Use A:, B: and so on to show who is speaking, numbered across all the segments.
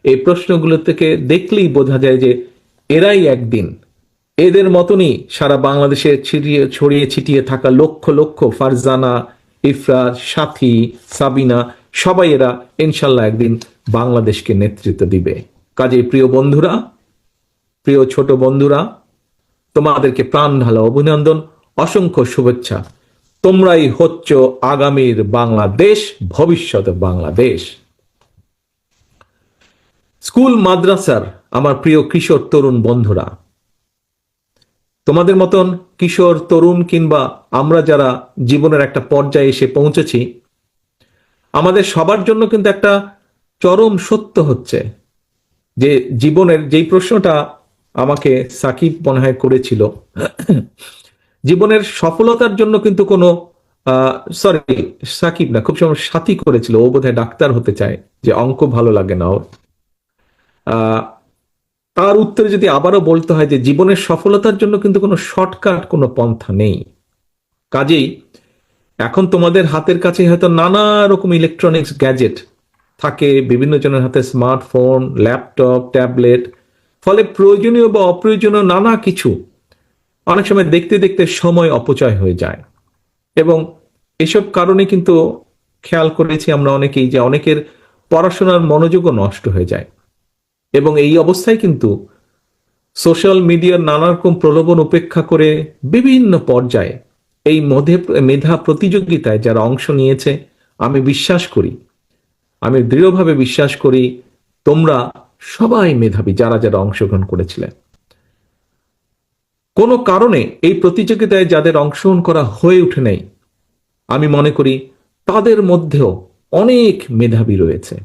A: এই প্রশ্নগুলো থেকে দেখলেই বোঝা যায় যে এরাই একদিন এদের মতনই সারা বাংলাদেশে ছড়িয়ে ছিটিয়ে থাকা লক্ষ লক্ষ ফারজানা, ইফরাজ, সাথী, সাবিনা, সবাই এরা ইনশাল্লাহ একদিন বাংলাদেশকে নেতৃত্ব দিবে। কাজেই প্রিয় বন্ধুরা, প্রিয় ছোট বন্ধুরা, তোমাদেরকে প্রাণ ঢালা অভিনন্দন, অসংখ্য শুভেচ্ছা। তোমরাই হচ্ছ আগামীর বাংলাদেশ, ভবিষ্যৎ বাংলাদেশ। স্কুল মাদ্রাসার আমার প্রিয় কিশোর তরুণ বন্ধুরা, তোমাদের মতন কিশোর তরুণ কিংবা আমরা যারা জীবনের একটা পর্যায়ে এসে পৌঁছেছি, আমাদের সবার জন্য কিন্তু একটা চরম সত্য হচ্ছে যে জীবনের যেই প্রশ্নটা আমাকে সাকিব মনে হয় করেছিল, জীবনের সফলতার জন্য কিন্তু কোনো সরি, সাকিব না, খুব সময় সাথী করেছিল, ও বোধহয় ডাক্তার হতে চায়, যে অঙ্ক ভালো লাগে না ওর। তার উত্তরে যদি আবারও বলতে হয় যে জীবনের সফলতার জন্য কিন্তু কোনো শর্টকাট, কোনো পন্থা নেই। কাজেই এখন তোমাদের হাতের কাছে হয়তো নানা রকম ইলেকট্রনিক্স গ্যাজেট থাকে, বিভিন্ন জনের হাতে স্মার্টফোন, ল্যাপটপ, ট্যাবলেট, ফলে প্রয়োজনীয় বা অপ্রয়োজনীয় নানা কিছু অনেক সময় দেখতে দেখতে সময় অপচয় হয়ে যায়। এবং এসব কারণে কিন্তু খেয়াল করেছি আমরা অনেকেই যে অনেকের পড়াশোনার মনোযোগও নষ্ট হয়ে যায়। এবং এই অবস্থায় কিন্তু সোশ্যাল মিডিয়ার নানা রকম প্রলোভন উপেক্ষা করে বিভিন্ন পর্যায়ে এই মেধা প্রতিযোগিতায় যারা অংশ নিয়েছে, আমি বিশ্বাস করি, আমি দৃঢ়ভাবে বিশ্বাস করি তোমরা সবাই মেধাবী যারা যারা অংশগ্রহণ করেছিলেন। কোনো কারণে এই প্রতিযোগিতায় যাদের অংশগ্রহণ করা হয়ে ওঠে নাই, আমি মনে করি তাদের মধ্যেও অনেক মেধাবী রয়েছে।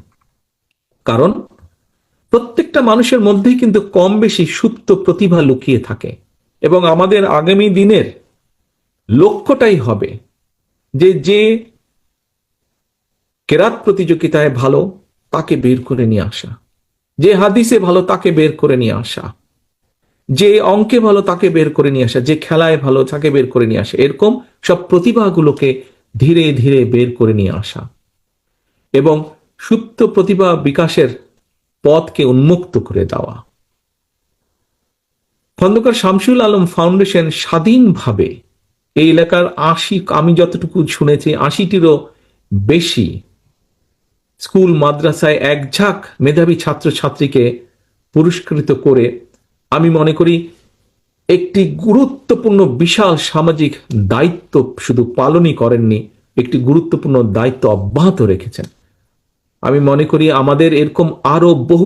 A: কারণ প্রত্যেকটা মানুষের মধ্যেই কিন্তু কম বেশি সুপ্ত প্রতিভা লুকিয়ে থাকে। এবং আমাদের আগামী দিনের লক্ষ্যটাই হবে যে যে কেরাত প্রতিযোগিতায় ভালো তাকে বের করে নিয়ে আসা, যে হাদিসে ভালো তাকে বের করে নিয়ে আসা, যে অঙ্কে ভালো তাকে বের করে নিয়ে আসা, যে খেলায় ভালো তাকে বের করে নিয়ে আসা, এরকম সব প্রতিভাগুলোকে ধীরে ধীরে বের করে নিয়ে আসা এবং সুপ্ত প্রতিভা বিকাশের পথকে উন্মুক্ত করে দেওয়া। খন্দকার শামসুল আলম ফাউন্ডেশন স্বাধীনভাবে এই এলাকার ৮০, আমি যতটুকু শুনেছি ৮০টিরও বেশি স্কুল মাদ্রাসায় এক ঝাঁক মেধাবী ছাত্রছাত্রীকে পুরস্কৃত করে আমি মনে করি একটি গুরুত্বপূর্ণ বিশাল সামাজিক দায়িত্ব শুধু পালনই করেননি, একটি গুরুত্বপূর্ণ দায়িত্ব অব্যাহত রেখেছেন। আমি মনে করি আমাদের এরকম আরো বহু